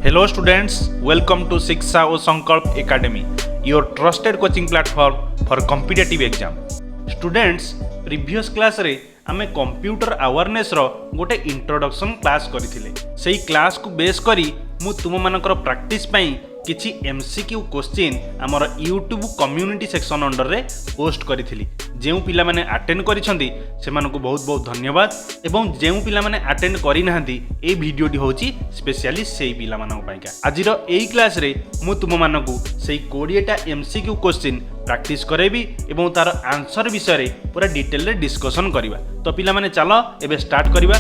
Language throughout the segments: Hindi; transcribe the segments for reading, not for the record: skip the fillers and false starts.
Hello students, welcome to Shiksha O Sankalp Academy, your trusted coaching platform for competitive exam. Students, previous class रे आमे कंप्यूटर अवेयरनेस रो गोटे इंट्रोडक्शन क्लास करिथिले। सेही क्लास को बेस करी मु तुम मानकर प्रैक्टिस पई किछि एमसीक्यू क्वेश्चन हमर YouTube कम्युनिटी सेक्शन अंडर रे पोस्ट करिथिली। जेउ पिला माने अटेंड करिसंती सेमानकु बहुत बहुत धन्यवाद एवं जेउ पिला माने अटेंड करि नाहंती ए वीडियोटी होची स्पेशली सेही पिला मानक पाइका। आजिर एई क्लास रे मु तुम मानकु सेही 20 टा एमसीक्यू क्वेश्चन प्रैक्टिस करेबी एवं तार आंसर विषय रे पूरा डिटेल रे डिस्कशन करिवा। तो पिला माने चलो एबे स्टार्ट करिवा।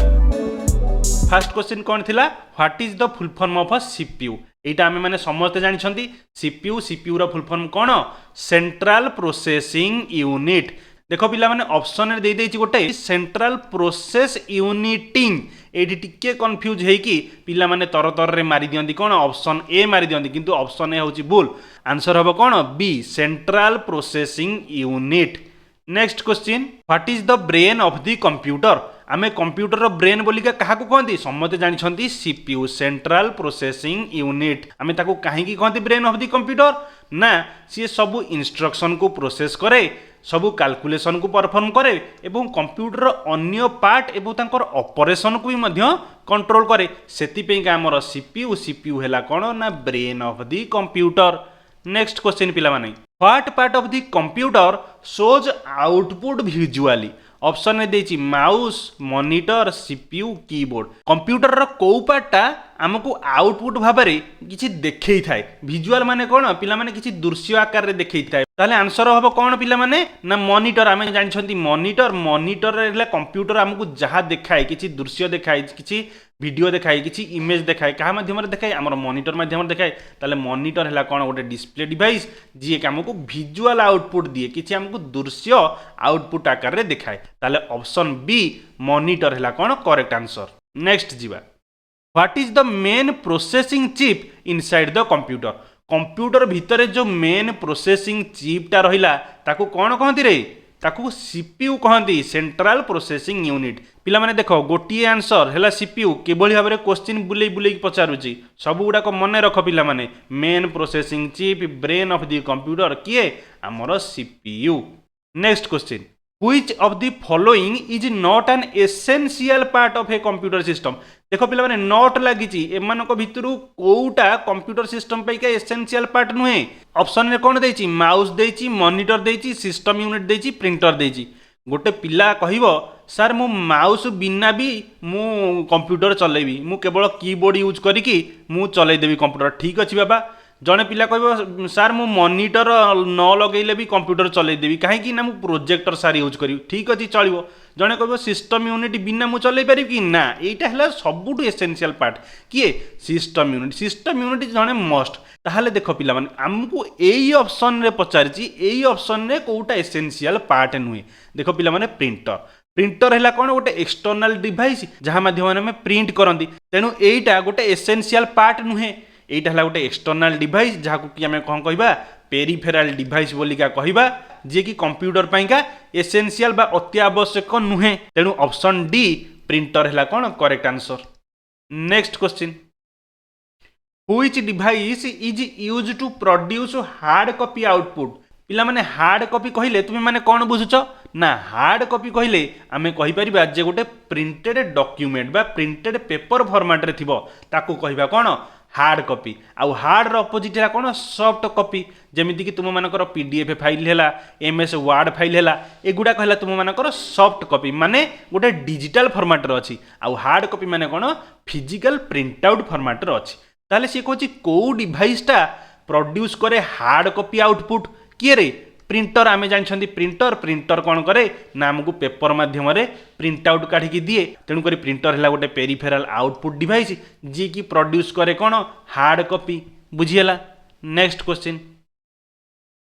फर्स्ट क्वेश्चन कौन थिला, what is the full form of a CPU. एटा आमे माने समझते जानिछंती सीपीयू रो फुल फॉर्म कोन, सेंट्रल प्रोसेसिंग यूनिट। देखो पिला माने ऑप्शन रे दे देछि गोटे सेंट्रल प्रोसेस यूनिटिंग। एठी टिके कंफ्यूज हे कि पिला माने तर रे मारि दियंती कोन, ऑप्शन ए मारि दियंती, किंतु ऑप्शन ए होछि भूल। आंसर हबो कोन, B central processing unit. Next question, what is the brain of the computer. आमे कंप्यूटर रो ब्रेन बोलिका काहा को कहंती, समते जानिछंती सीपीयू सेंट्रल प्रोसेसिंग यूनिट। आमे ताको काहे की कहंती ब्रेन ऑफ द कंप्यूटर ना, सी सब इंस्ट्रक्शन को प्रोसेस करे, सब कैलकुलेशन को परफॉर्म करे एवं कंप्यूटर अन्य पार्ट एवं तांकर ऑपरेशन को भी मध्य कंट्रोल करे। सेति पे का हमर सीपीयू हैला कोन ना, brain of the computer. Next question पिला माने, what part of the computer shows output visually. Option में देछि mouse, monitor, CPU, keyboard. Computer रो को पार्टटा हमकु आउटपुट भाबरे किछि देखै थाए। विजुअल माने कोन, पिला माने किछि दृश्य आकार रे देखै थाए। ताले आंसर हबो कोन पिला माने ना, मॉनिटर। आमे जानिछंती मॉनिटर रे कंप्यूटर हमकु जहा देखाय, किछि दृश्य देखाय, किछि वीडियो देखाय, किछि इमेज देखाय, कहा माध्यम रे देखाय, हमर मॉनिटर माध्यम रे देखाय। ताले मॉनिटर हैला कोन, गोटे डिस्प्ले डिवाइस जी के हमकु विजुअल आउटपुट दिए, किछि हमकु दृश्य आउटपुट आकार रे देखाय। ताले ऑप्शन बी मॉनिटर हैला कोन करेक्ट आंसर। नेक्स्ट जीवा, what is the main processing chip inside the computer. Computer भितरे जो मेन प्रोसेसिंग चिपटा रहिला ताकू कोन कहंती रे, ताकू सीपीयू कहंती, सेंट्रल प्रोसेसिंग यूनिट। पिला माने देखो गोटिए आंसर हैला सीपीयू। केबोली भाबरे क्वेश्चन बुलेई बुलेई पचारुची, सब गुडा को मने रख पिला माने। Main processing chip, brain of the computer किए हमर CPU. Next question, Which of the following is not an essential part of a computer system। देखो पिला माने नॉट लागिची, एमानक भितरु कोउटा कंप्यूटर सिस्टम पे का एसेंशियल पार्ट नुहे। ऑप्शन रे कोन देछि, माउस देछि, मॉनिटर देछि, सिस्टम यूनिट देछि, प्रिंटर देछि। गोटे पिला कहिबो सर मु माउस बिना भी मु कंप्यूटर चलेबी, मु केवल कीबोर्ड यूज करिकी मु चलै देबी कंप्यूटर। ठीक अछि बाबा। जड़े पिला कह सार मु मॉनिटर न लगेले भी कंप्यूटर चलै देबी, कहीं ना मु प्रोजेक्टर सार यूज करी। ठीक अच्छे चलो। जड़े कह सिस्टम यूनिट बिना मु चलै पारि कि ना, यहाँ है सबुठ एसेंशियल पार्ट किए सिस्टम यूनिट। सिस्टम यूनिट जड़े मस्ट। ताहले देख पिला माने आमको यही ऑप्शन रे पचारिछि, यही ऑप्शन रे कोउटा एसेंशियल पार्ट नुहे। देख पिला माने प्रिंटर है कौन, गोटे एक्सटर्नाल डिवाइस जहाँ माध्यम प्रिंट करती। तेणु यहीटा गोटे एसेंशियल पार्ट नुहे। एटा हला गोटे एक्सटर्नाल डिवाइस जहाँ कि आम कौन कहवा, पेरिफेराल डिवाइस बोलिका कहवा, जे कि कंप्यूटर पाइका एसेंशियल बा अति आवश्यक नुहे। तेणु ऑप्शन डी प्रिंटर है कौन correct answer. Next question, which device is use to produce hard copy output. पिला माने हार्ड कॉपी कहले तुम माने कौन बुझुच ना, हार्ड कॉपी कहले आमे कहि परिबा जे गोटे प्रिंटेड डॉक्यूमेंट बा प्रिंटेड पेपर फॉर्मेट रे थिबो ताकू कहबा कौन हार्ड कॉपी। आउ हार्ड रो अपोजिट है कौन, सॉफ्ट कॉपी। जेमिति कि तुम मानकर पीडीएफ फाइल हैला, एमएस वर्ड फाइल हैला, एगुडा कहला तुम मानकर सॉफ्ट कॉपी माने गोटे डिजिटल फॉर्मेट रे अछि। आउ हार्ड कॉपी माने कौन, फिजिकल प्रिंट आउट फॉर्मेट रे अछि। ताले से कहछि को डिवाइसटा प्रोड्यूस करे हार्ड कॉपी आउटपुट किए रे, प्रिंटर। आमे जानछंती प्रिंटर कौन करे ना, हमको पेपर माध्यम रे प्रिंट आउट काढ़ी दिए। तेणुक प्रिंटर है गोटे पेरिफेराल आउटपुट डिवाइस जी की प्रोड्यूस करे कौन हार्ड कॉपी। बुझीगला। Next question,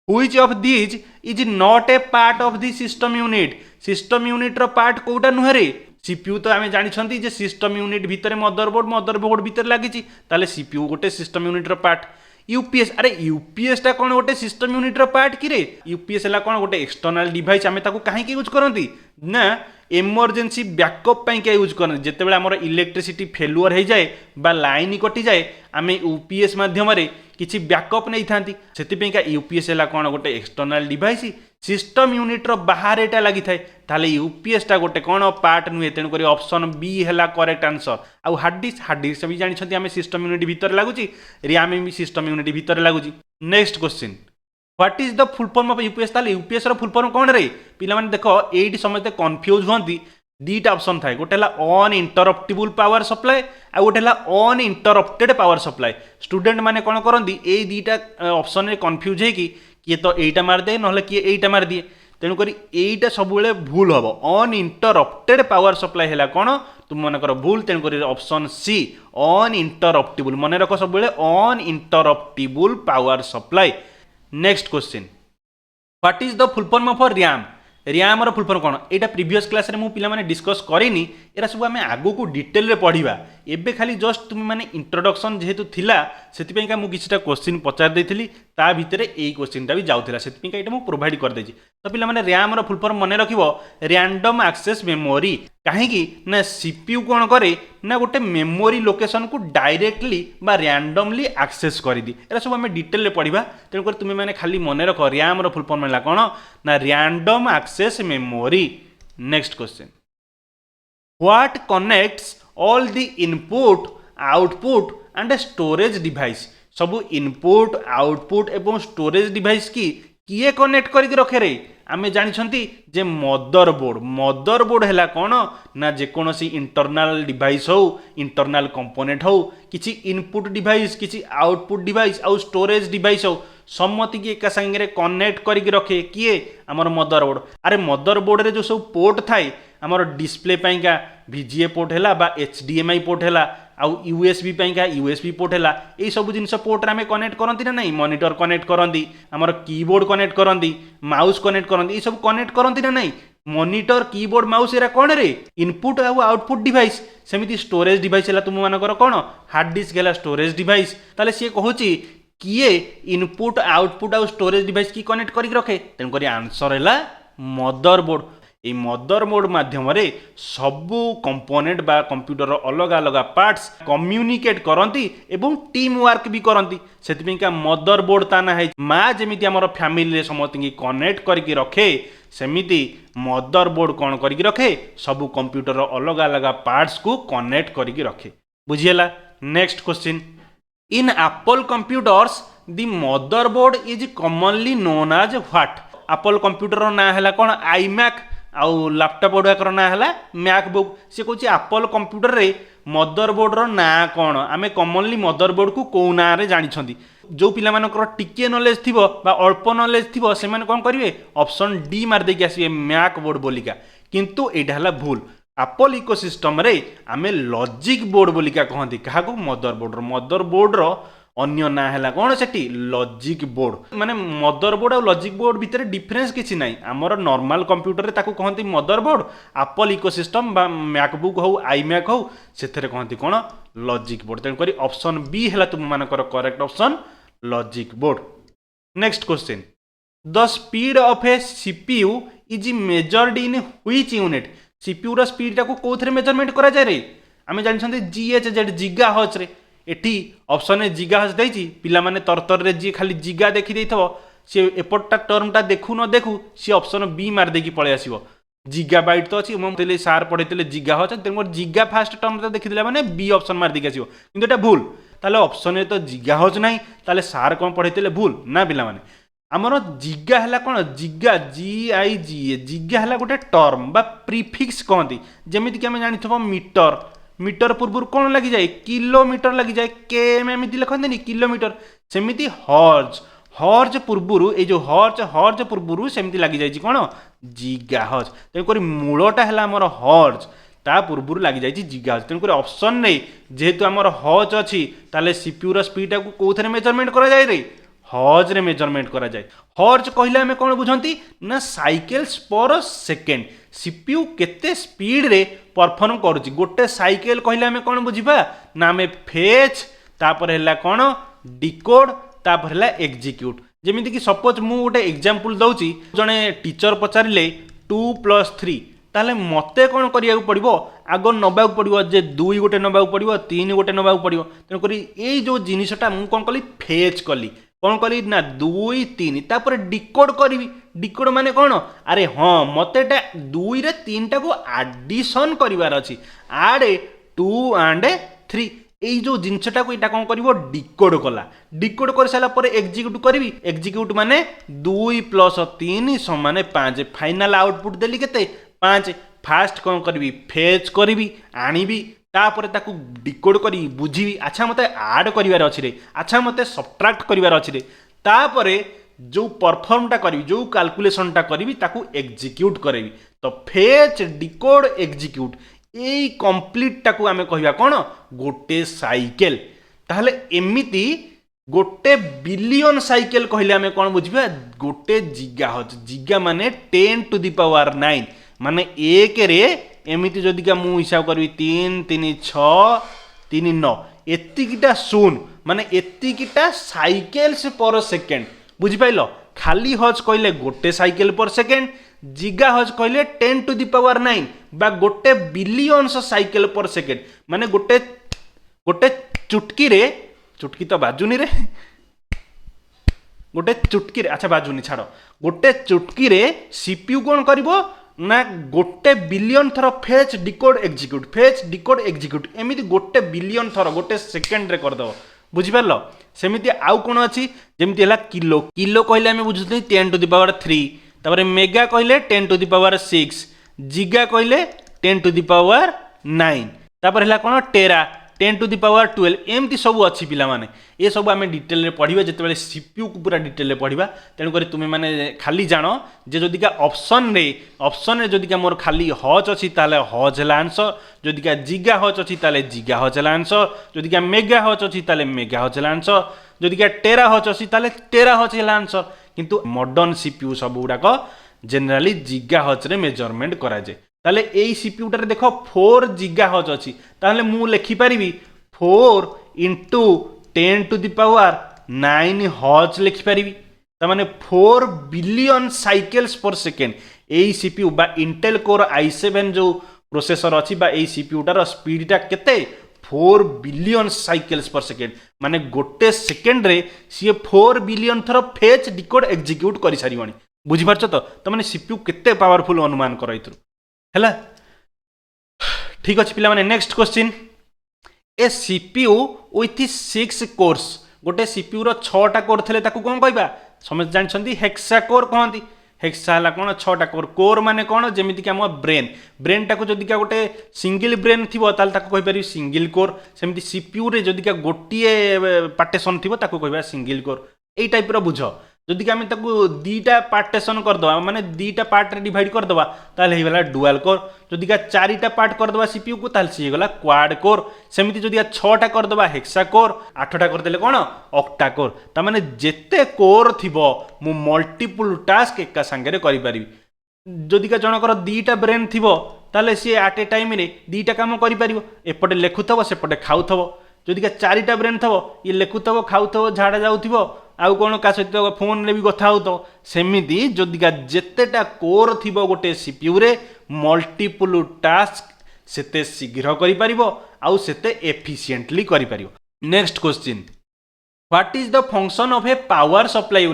which of these is not a part of the system unit. System unit रो पार्ट कोउटा नुहे रे, सीपीयू तो आमे जानछंती जे सिस्टम यूनिट भितर मदरबोर्ड भितर लागिची। ताले सीपीयू गोटे सिस्टम यूनिट रो पार्ट। यूपीएस, अरे यूपीएस टा कौन गोटे सिस्टम यूनिट रो पार्ट कि रे। यूपीएस है कौन गोटे एक्सटर्नाल डिवाइस, आमे ताकू काहे यूज करंती ना, इमरजेंसी बैकअप पाई यूज करते जितेबाला आमर इलेक्ट्रिसिटी फेलुअर हो जाए बा लाइन कटि जाए आम यूपीएस मध्यम किसी बैकअप नहीं था से यूपीएस है कौन गोटे एक्सटर्नाल डिवाइस सिस्टम यूनिट्र बाहर यहाँ लगी थाले यूपीएसटा गोटे कौन पार्ट नुहे तेणुक ऑप्शन बी है करेक्ट आंसर। आउ हार्ड डिस्क भी जानते आम सिस्टम यूनिट भितर लगुच रैम भी सिस्टम यूनिट भितर लगुच। Next question what is the full form of UPS ताले यूपीएस रो फुल फॉर्म कौन रे पिला माने देखो एठी समझते कंफ्यूज होंती दीटा ऑप्शन थाए गोटे है अनइंटरप्टेबल पावर सप्लाई आ गोटे है अनइंटरप्टेड पावर सप्लाई। स्टूडेंट माने कौन करती ये दीटा ऑप्शन रे कंफ्यूज है कि किए तो एटा मार दे ना किए एटा मार दिए तेणुक यहीटा सब भूल हम अनइंटरप्टेड पावर सप्लाई है कौन तुम मनकर भूल तेणुक ऑप्शन सी अनइंटरप्टेबल मन रख सब uninterruptible power supply. Next question what is the full form of RAM RAM full form कौन यहाँ प्रीवियस क्लास रे पिला माने डिस्कस करिनी एरा सब आम आगो को डिटेल रे पढ़िबा एबे खाली जस्ट तुम माने इंट्रोडक्शन जेहेतु थिला सेति का मुझे क्वेश्चन पचार देथिली ता भितर यही क्वेश्चनटा भी जाउथिला सेति का एटा मु प्रोवाइड कर देछि। तो पिला माने रैम फुल फॉर्म मन रखिबो रैंडम एक्सेस मेमोरी कहीं ना सीपीयू कौन करे ना गोटे मेमोरी लोकेशन को डायरेक्टली बा रैंडमली एक्सेस कर दी एरा सब आम डिटेल पढ़ा तेणुक तुम्हें मैंने खाली मन रख रैम फुल फॉर्म है कौन ना random access memory. Next question what connects all the input output and storage device सब इनपुट आउटपुट एवं स्टोरेज डिवाइस की किए कनेक्ट करके रखे रे आमे जानिछंती जे मदरबोर्ड है कौन ना जेकोसी इंटरनाल डिवाइस हो इंटरनाल कंपोनेंट हो किसी इनपुट डिवाइस किसी आउटपुट डिवाइस आउ स्टोरेज डिवाइस हो सम्मति की एका संगे कनेक्ट करके रखे किए आमर मदरबोर्ड। अरे मदरबोर्ड रे जो सब पोर्ट थाए आमर डिस्प्ले पाइका VGA पोर्ट है बा HDMI पोर्ट है आउ USB पाइका USB पोर्ट है यही सब जिनस पोर्ट आम कनेक्ट करती ना नहीं मॉनिटर कनेक्ट करती आमर कीबोर्ड कनेक्ट करती माउस कनेक्ट करती सब कनेक्ट करती ना नहीं मॉनिटर कीबोर्ड माउस एरा कौन रे इनपुट आउ आउटपुट डिवाइस सेमती स्टोरेज डिवाइस है तुम मानकर कौन हार्ड डिस्क है स्टोरेज डिवाइस ताले सी कहूँ किए इनपुट आउटपुट आउ स्टोरेज डिवाइस की कनेक्ट करके रखे तेणुक आंसर है मदरबोर्ड। ये मदरबोर्ड माध्यम सबू कंपोनेंट बा कंप्यूटर अलग अलग पार्ट्स कम्युनिकेट करती एवं टीम वर्क भी करती से मदरबोर्ड ता ना है माँ जमी आम फैमिली समस्त कनेक्ट करके रखे सेमिति मदरबोर्ड कौन करके रखे सबू कंप्यूटर अलग अलग पार्ट्स को कनेक्ट करके रखे बुझीगला। Next question in Apple computers the motherboard is commonly known as what Apple computer ना है कौन iMac आउ लैपटॉप गुड़ाकर ना है मैकबुक सी कौन एप्पल कंप्यूटर रे मदरबोर्ड ना कौन आम कॉमनली मदरबोर्ड को कौ ना रे जानी जो पिला टिके नॉलेज थी अल्प नॉलेज थी से कौन करेंगे ऑप्शन डी मारदेक आसवे मैकबोर्ड बोलिका किंतु यहाँ है भूल एप्पल इकोसिस्टम रे आम लॉजिक बोर्ड बोलिका कहती क्या मदरबोर्ड अन्य ना है कौन से लॉजिक बोर्ड माने मदरबोर्ड और लॉजिक बोर्ड भितर डिफरेंस किसी ना आमर नॉर्मल कंप्यूटर रे ताकू कहती मदरबोर्ड एप्पल इकोसिस्टम बा मैकबुक हो iMac हो से कहती कौन लॉजिक बोर्ड तेणुक ऑप्शन बी है तुम मानकर correct option logic board. Next question the speed of a CPU is measured in which unit CPU रो स्पीड टाको कोथरे मेजरमेंट करा जाय रे आमे जानछन्ते GHz जिगा हर्ट्ज रे एटी ऑप्शन जिगा हर्ट्ज देछि पिला माने तरतर रे जी खाली जिगा देखि देथबो से एपटटा टर्मटा देखु न देखु से ऑप्शन बी मार देकी पळे आसीबो जिगाबाइट तो अच्छी मुझे सार पढ़े जिगा हर्ट्ज तेणुकर जिगा फास्ट टर्म तो देखी माने बी ऑप्शन मार देकी आसीबो किंतु एटा भूल ताले ऑप्शन रे तो जिगा हर्ट्ज नाही ताले सार कोन पढ़े भूल ना पिला माने आमर जिगा है कौन जिगा GIGA जिगा है गोटे टर्म बा प्रीफिक्स कहती जमीक आम जानी मीटर मीटर पूर्व कौन लगी जाए किलोमीटर लगी जाए केम एमती लिखते किलोमीटर सेमती हर्ज पूर्व ये जो हर्ज पूर्व सेमती लगी जाए कौन जिगा हर्ज तेणुक मूलटा है आमर हर्ज ता पूर्व लगी जाए जिगा हर्ज तेणुक ऑप्शन नहीं जेहेतु आमर हर्ज अच्छी ताले CPU रो स्पीड को कौन मेजरमेंट करा जाए रे हर्ज रे मेजरमेंट करा जाए हर्ज कहले आमे कौन बुझंती ना साइकिल्स पर सेकेंड CPU केते स्पीड रे परफॉर्म करूची गोटे साइकिल कहले आमे कौन बुझिबा ना आमे फेच तापर हैला कौन डिकोड तापर हैला एग्जीक्यूट जेमिति कि सपोज मु गोटे एग्जांपल दउची जने टीचर पचारिले 2 + 3 ताले मते कौन करिया पड़ो आग नवा पड़ो जे 2 गोटे नवा पड़ो 3 गोटे नवा पड़ो तेणुक ये जो जिनटा मुझे कौन कली फेच कली कौन कली ना 2 3 तापर डिकोड करी डिकोड माने कौन अरे हाँ मते 2 रे 3 टा को आडिशन करिवार अछि आड 2 एंड 3 এই যে জিনিসটাকে এটা কম করব ডিকোড কলা ডিকোড করে সারা পরে এক্সিকিউট করবি এক্সিকিউট মানে 2 প্লস 3 সমান 5 ফাইনাল আউটপুট দেলি কেতে 5 ফার্স্ট কম করবি ফেচ করবি আনিবি তারপরে তাকে ডিকোড করি বুঝিবি আচ্ছা মতে আড করিবার আছে রে আচ্ছা মতে সবট্রাক্ট করিবার আছে রে তারপরে जो परफॉर्मटा करी जो कैलकुलेशनटा करी ताकू एग्जीक्यूट करेबी तो फेच डिकोड एग्जीक्यूट यही कंप्लीट टाकू आमे कहबा कोन गोटे साइकिल ताहले एमिति गोटे बिलियन साइकिल कहले आमे कोन बुझबा गोटे जिगा माने 10 टू द पावर 9 माने 1 रे एमिति जदि का मु हिसाब करबी 3 3 6 3 9 एतिकिटा सुन माने एतिकिटा साइकिल्स पर सेकेंड बुझिपाइल खाली हज कहले गोटे साइकिल पर सेकेंड जिगा हज कहले 10 टू द पावर 9 बा गोटे बिलियंस साइकिल पर सेकेंड माने गोटे गोटे चुटकी रे चुटकी तो बाजुनी रे गोटे चुटकी रे अच्छा बाजुनी छाड़ गोटे चुटकी रे सीपीयू कौन करिवो ना गोटे बिलियन थर फेच डिकोड एग्जीक्यूट एमिति गोटे बिलियन थर गोटे सेकेंड रे कर दो बुझिपारल सेमिति आउ कोन अछि जेमिति हला किलो किलो कहले आमे बुझुथि 10 टू द पावर 3 तापर मेगा कहले 10 टू द पावर 6 जिगा कहले 10 टू द पावर 9 तापर हला कोन टेरा 10 टू द पावर 12 एमती सब अच्छी पिला माने ये सब आम डिटेल पढ़ा जिते सीपीयू को पूरा डिटेल पढ़ा तेणुक तुम्हें मैंने खाली जान जे जदिका ऑप्शन रे जदिका मोर खाली हज अच्छी ताले हज है आंसर जदिका जिगा हज अच्छी ताले जिगा हज है आंसर जदिका मेगा हज अच्छी ताले मेगा हज है आंसर जदिका टेरा हज अच्छी ताले टेरा हज है आंसर किंतु मॉडर्न सीपीयू सब गुड़ाक जेनेराली जिगा हज रे मेजरमेंट कराए ताले एई सीपीयूटारे देख 4 जिगा हज अच्छी ताले मु लिखि पारिबी 4 इंटू 10 टू द पावर 9 हज लिखि पारिबी तामाने 4 बिलियन साइकिल्स पर सेकेंड एई सीपीयू बा इंटेल कोर i7 जो प्रोसेसर अच्छी बा एई सीपीयूटार स्पीडटा केते 4 बिलियन साइकिल्स पर सेकेंड माने गोटे सेकेंड रे सी 4 बिलियन थर फेच डिकोड एग्जीक्यूट करि सारिबणी बुझि पारछ तो माने सीपीयू केते पावरफुल अनुमान करैथु हैला ठीक अच्छे पिला next question A CPU with 6 course गोटे सीपीयू रो 6टा कोर थे कौन कहबा समझ जानछंती हेक्सा कोर कहती हेक्सा है कौन 6टा कोर कोर माने कौन जमीक आम ब्रेन टाक जदि गोटे सिंगल ब्रेन थी कहीपर सिंगल कोर सेमती सीपीयू रे जदि गोटे पार्टेसन थी कहबा सिंगल कोर यही टाइप बुझ जदि आम दीटा पार्टेसन करदे माने दीटा पार्ट रे डिवाइड करदे ताले होगा डुआल कोर जदि 4टा पार्ट करदे सीपीयू को ताले सी होगा क्वाड कोर सेमती जदि 6टा करदे हेक्सा कोर 8टा करदे कौन ऑक्टा कोर तामाने जेते कोर थिबो मु मल्टीपल टास्क एका संगे करि जदि जनकर दीटा ब्रेन थिबो ताले सी एट ए टाइम रे दीटा काम करि परिबो एपटे लेखुथबो सेपटे खाउथबो जदि 4टा ब्रेन थबो ये लेखुथबो खाउथबो झाड़ा जाउथबो आउ कौन का सहित फोन रे भी कथा हो तो सेमिति जदिका जेतेटा कोर थिबो गोटे सीपीयू रे मल्टीपल टास्क सेते शीघ्र करि परिबो आउ सेते एफिशिएंटली करि परिबो next question what is the function of a power supply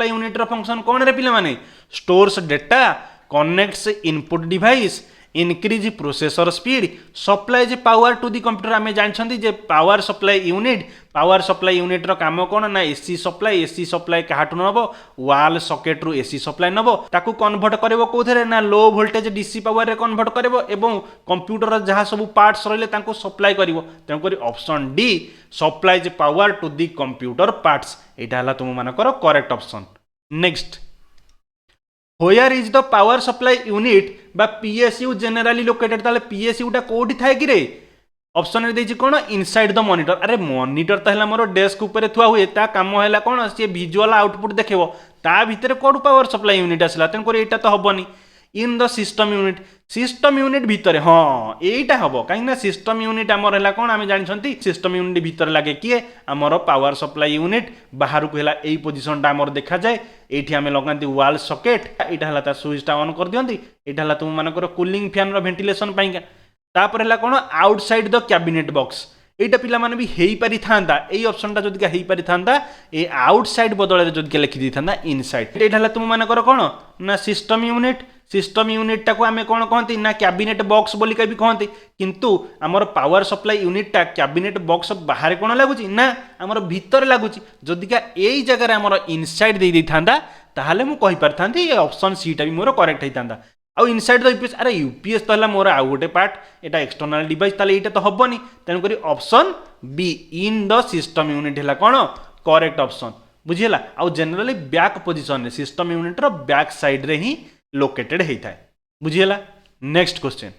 unit रो फंक्शन कौन रे पिले माने stores data connects input device increase processor speed supplies power to the computer आम जानते जे पावर सप्लाई यूनिट रो काम कौन ना एसी सप्लाई काहाठू नब वाल सॉकेट रु एसी सप्लाई नब ताकू कन्वर्ट करबो कोथरे ना लो वोल्टेज डीसी पावर रे कन्वर्ट करबो एवं कंप्यूटर जहाँ सब पार्ट्स रहिले तांको सप्लाई करबो तेणुकर option D supplies power to the computer parts एटा हला तुम मानकर correct option next Where is the power supply unit बा PSU generally located ताले PSU टा कोठी थाए कि रे ऑप्शन रे देछि कोन इनसाइड द मॉनिटर अरे मॉनिटर त हला मोर डेस्क ऊपर थुआ हुए ता काम हला कोन से विजुअल आउटपुट देखेबो ता भीतर कोड पावर सप्लाई यूनिट आसला तन कर एटा तो हबनी इन द सिस्टम यूनिट भितर हाँ यहीटा हम कहीं सिस्टम यूनिट आमर है कौन आम जानते सिस्टम यूनिट भितर लगे किए आमर पावर सप्लाई यूनिट बाहर को है यही पोजिशनटा आमर देखा जाए ये आम लगाती वाल सकेट यहाँ है सुइचटा ऑन कर दिखती यहाँ है तुम मानकर कूलिंग फैन भेंटिलेसन तापर है कौन आउटसाइड द कैबिनेट बॉक्स এইটা পিলাମାନେ ବି ହେଇପାରିଥାନ୍ତା এই অপশনটা যদিকা ହେଇପାରିଥାନ୍ତା এই আউটসাইড বদଳରେ যদিକା ଲେଖି ଦେଇଥାନ୍ତା ইনসাইড এইটা ହେଲା ତୁମ ମାନଙ୍କର କ'ଣ ନା ସିଷ୍ଟମ ୟୁନିଟଟାକୁ ଆମେ କ'ଣ କହନ୍ତି ନା କ୍ୟାବିନେଟ ବକ୍ସ ବୋଲି ବି କହନ୍ତି କିନ୍ତୁ ଆମର ପାୱାର ସପ୍ଲାଇ ୟୁନିଟଟା କ୍ୟାବିନେଟ ବକ୍ସ ବାହାରେ କ'ଣ ଲାଗୁଛି ନା ଆମର ଭିତରେ ଲାଗୁଛି ଯଦିକା ଏଇ ଜାଗାରେ ଆମର ଇନସାଇଡ ଦେଇ ଦେଇଥାନ୍ତା ତାହେଲେ ମୁଁ କହିପାରିଥାନ୍ତି ଏ ଅପସନ ସିଟା ବି ମୋର କରେକ୍ଟ ହେଇଥାନ୍ତା आउ इनसाइड द यूपीएस अरे यूपीएस तो है मोर आउ गोटे पार्ट एटा एक्सटर्नल डिवाइस ताले एटा तो हबनी तेणुक option B in the system unit है कौन करेक्ट ऑप्शन बुझीला आउ generally back position system unit रो बैक साइड रे ही लोकेटेड होता है बुझीला next question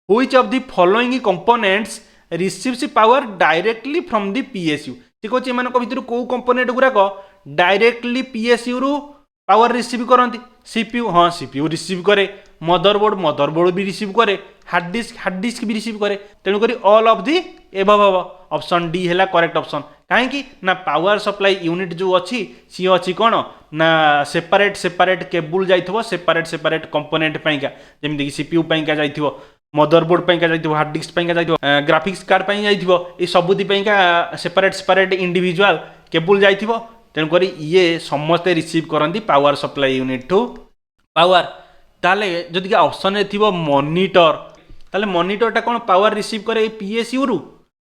which of the following components receives power directly from the PSU ठीक अछि एमानक भितर को कंपोनेंट गुराक डायरेक्टली पीएसयू रू पावर रिसीव करती सीपीयू हाँ सीपीयू रिसीव करे मदरबोर्ड भी रिसीव करे हार्ड डिस्क भी रिसीव करे तेणुक all of the above option D है करेक्ट ऑप्शन कहीं ना पावर सप्लाई यूनिट जो अच्छी सी अच्छी कौन ना सेपरेट केबुल जाइथिबो सेपरेट कंपोनेंट पाइका जेमिति कि सीपीयू पाइका जाइथिबो मदरबोर्ड पाइका जाइथिबो हार्ड डिस्क पाइका जाइथिबो ग्राफिक्स कार्ड पाइ जाइथिबो ए सबुदी पाइका सेपरेट इंडिविजुअल केबुल जाइथिबो तेणुक ये समस्ते रिसीव करती power supply unit to power ताले जदि ऑप्शन थी मॉनिटर ताले मॉनिटरटा कौन पावर रिसीव करे पीएसयू रु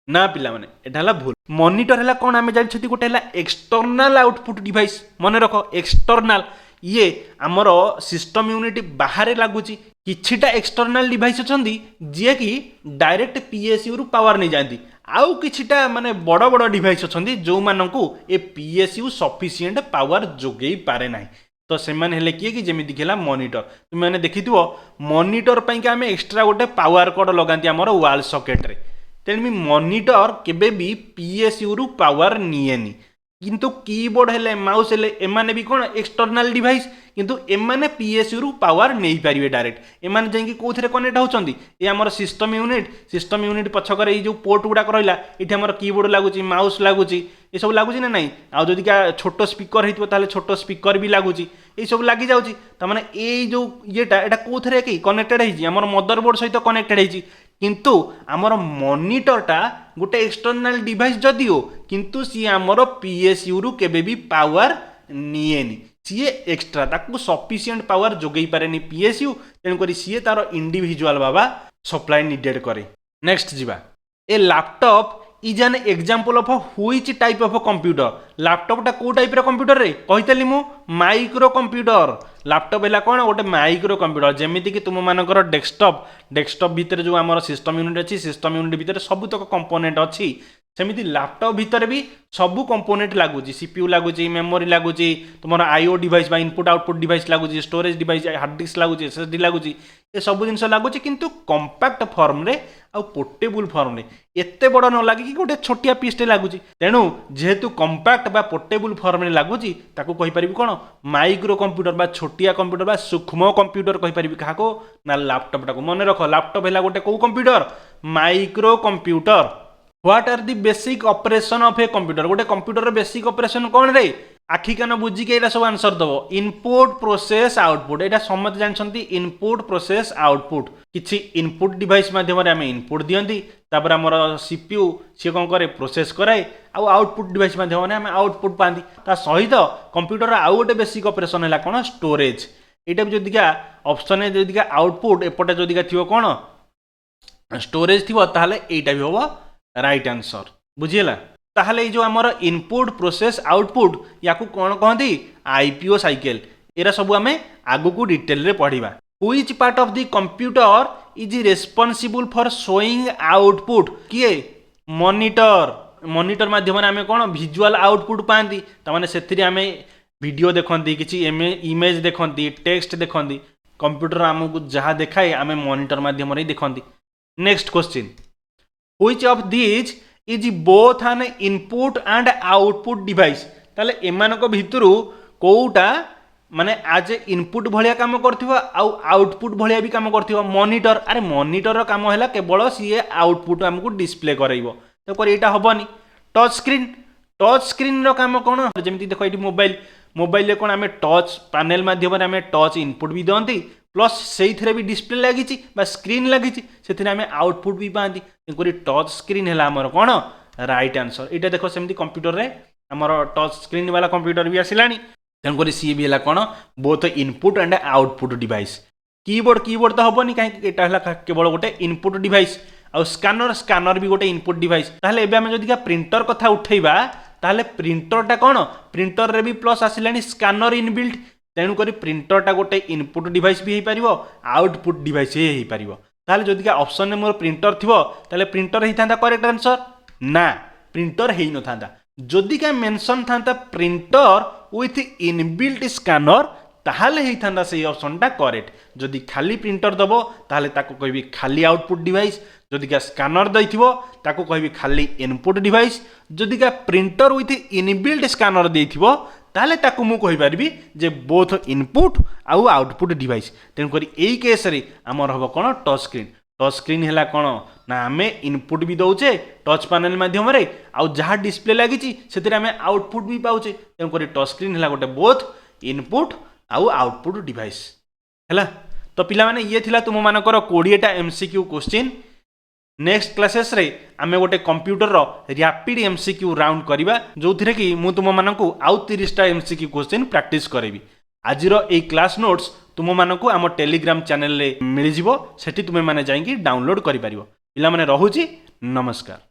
ना पिला माने एटा भूल मॉनिटर है कौन आम जानते गोटे है एक्सटर्नाल आउटपुट डिवाइस मन रख एक्सटर्नाल ये आमर सिस्टम यूनिट बाहर लगुच किछिटा एक्सटर्नाल डिवाइस अच्छा जी कि डायरेक्ट पीएसयू रु पावर नहीं जाती आउ किछिटा माने बड़ बड़ डिवाइस अच्छा जो मानू ए पीएसयू सफिसीएंट पावर जोगई पारे ना तो से हेले किए कि जमी है मॉनिटर तुम मैंने देखी मॉनिटर पाई आम एक्सट्रा गोटे पावर कॉर्ड लगाती आमर वाल सकेट्रे तेणु मॉनिटर केबे भी पीएसयू रु पावर निएनी किंतु कीबोर्ड हेले माउस हेले एमाने भी कौन एक्सटर्नाल डिवाइस किंतु एमाने पीएसयू रु पावर नहीं पारिबे डायरेक्ट एमाने जाइए कौन कनेक्ट होचंदी ए हमर सिस्टम यूनिट पछकर ये जो पोर्ट गुड़ाक रहा ये आमर कीबोर्ड लगुच माउस लगुच ये सब लगुच ना नहीं आ जदि छोट स्पीकर होइतबो ताले छोट स्पीकर भी लगुच ये सब लगी जाउची त माने ए जो येटा एटा कोथरे की कनेक्टेड है हमर मदरबोर्ड सहित कनेक्टेड है किंतु आमर मॉनिटरटा गोटे एक्सटर्नाल डिवाइस जदिओ किंतु सी आमर पीएसयू रु केबे भी पावर निएनी सी एक्सट्रा ताकू सफिशिएंट पावर जोगई पारेनी पीएसयू तेणुक सी तार इंडिविजुअल बाबा सप्लाई निडेड करे नेक्स्ट जीवा a laptop is an example of which type of computer लैपटॉपटा को टाइप रो कंप्यूटर रे कहितली मु माइक्रो कंप्यूटर लैपटॉप है कौन गोटे माइक्रो कंप्यूटर जमीती कि तुम मानकर डेस्कटॉप भितर जो आम सिस्टम यूनिट अच्छी सिस्टम यूनिट भितर सबुतक कंपोनेंट अच्छी सेमती लैपटॉप भितर भी सबू कंपोनेंट लगुच सीपीयू लगुच मेमोरी लगुच तुम IO device input output device लगुच स्टोरेज डिवाइस हार्ड डिस्क लगुच एसएसडी लगुच ये सब जिन लगुच किंतु कंपैक्ट फॉर्म रे आ पोर्टेबल फॉर्म रे एते बड़ न लगे कि गोटे छोटिया पीसटे लगुच तेणु जेहेतु कंपैक्ट बा पोर्टेबल फॉर्म रे लगुच ताकू कहि परिबी कोन माइक्रो कंप्यूटर बा छोटिया कंप्यूटर बा सूक्ष्म कंप्यूटर कहि परिबी काको ना लैपटॉप टाको मन रख लैपटॉप हैला गोटे को computer micro computer what are the basic operation of a computer गोटे कंप्यूटर बेसिक ऑपरेशन कौन रे आखि कान बुझी के सब आंसर दब इनपुट प्रोसेस आउटपुट यहाँ समस्त जानते इनपुट प्रोसेस आउटपुट किसी इनपुट डिवाइस माध्यम आम इनपुट दियंती तापर आमर सीपीयू सी कौन करे प्रोसेस कराए आउटपुट डिवाइस माध्यम आम आउटपुट पाती ता सहित कंप्यूटर आउ गोटे बेसिक ऑपरेशन है कौन स्टोरेज यहाँ भी जदिका ऑप्शन जदिका आउटपुट एपटे जदिका थी कौन स्टोरेज थी ताहले एटा भी हम राइट आंसर बुझीला ताहले जो आमर इनपुट प्रोसेस आउटपुट या कौन कहती आईपीओ साइकेल एरा सब आम आगु को डिटेल रे पढ़िबा which part of the computer is responsible for showing output किए मॉनिटर माध्यम आम कौन विजुअल आउटपुट पाती ताने से आम वीडियो देखती किसी इमेज देखती टेक्स्ट देखती कंप्यूटर आमको जहाँ देखाए आम मॉनिटर माध्यम देखती next question which of this is both N input and output device ताले एमानक भितरु कोउटा माने आज इनपुट भलिया काम करथिबो आउटपुट भलिया भी काम करथिबो मॉनिटर अरे मॉनिटर रो काम हैला केवल सीए आउटपुट हमको डिस्प्ले करइबो तो कर एटा हबनी टच स्क्रीन रो काम कोन जेमिति देखो एटी मोबाइल ले कोन हमें टच पैनल माध्यम रे हमें टच इनपुट भी दंती प्लस सेइथरे भी डिस्प्ले लागिची बा स्क्रीन लागिची सेथिरे हमें आउटपुट भी पांती कर टच स्क्रीन हैला हमर कोन राइट आंसर एटा देखो सेमिति कंप्यूटर रे हमर टच स्क्रीन वाला कंप्यूटर भी आसिलानी तेणुकर सी भी है कौन both input and output device keyboard तो हेनी कहीं केवल गोटे इनपुट डिवाइस आउ स्कानर भी गोटे इनपुट डिवाइस ताहले एबे हमें जदि प्रिंटर कथा उठेबा ताहले प्रिंटरटा कौन प्रिंटर रे भी प्लस आसिलानी स्कानर इनबिल्ट तेणुकर प्रिंटरटा गोटे इनपुट डिवाइस भी हो पारिबो आउटपुट डिवाइस ही पारिबो ताहले जदि ऑप्शन में मोर प्रिंटर थिबो ताहले प्रिंटर ही थांता करेक्ट आंसर ना प्रिंटर ही न थांता जदि का मेंशन थांता प्रिंटर विथ इनबिल्ट स्कानर ताहले ही थांता से ऑप्शनटा करेक्ट जदि खाली प्रिंटर दबो ताहले ताको कहबी खाली आउटपुट डिवाइस जदि का स्कानर दैथिबो ताको कहबी खाली इनपुट डिवाइस जदि का प्रिंटर विथ इनबिल्ट स्कानर देथिबो ताहले ताको मु कहि परबी जे बोथ इनपुट आउ आउटपुट डिवाइस तेन करी एई केस रे हमर हबो कोन टच स्क्रीन हैला कोन ना आमे इनपुट भी दौचे टच पैनल माध्यम रे आउ जहाँ डिस्प्ले लगी से आमे आउटपुट भी पाउचे तेणुक टच स्क्रीन है गोटे बोथ इनपुट आउ आउटपुट डिवाइस है तो पिला माने ये थिला तुम मानकर 20टा एमसीक्यू क्वेश्चन नेक्स्ट क्लासेस रे आमे गोटे कंप्यूटर रो रैपिड एमसीक्यू राउंड करिबा जो थिरे कि मु तुम मानकू आउ 30टा एमसीक्यू क्वेश्चन प्रैक्टिस करेबी आजिर ए क्लास नोट्स तुम मानकू आम टेलीग्राम चैनल रे मिल जिवो सेठी तुमे माने जाईकी डाउनलोड करि परिबो पिला माने रहुची नमस्कार।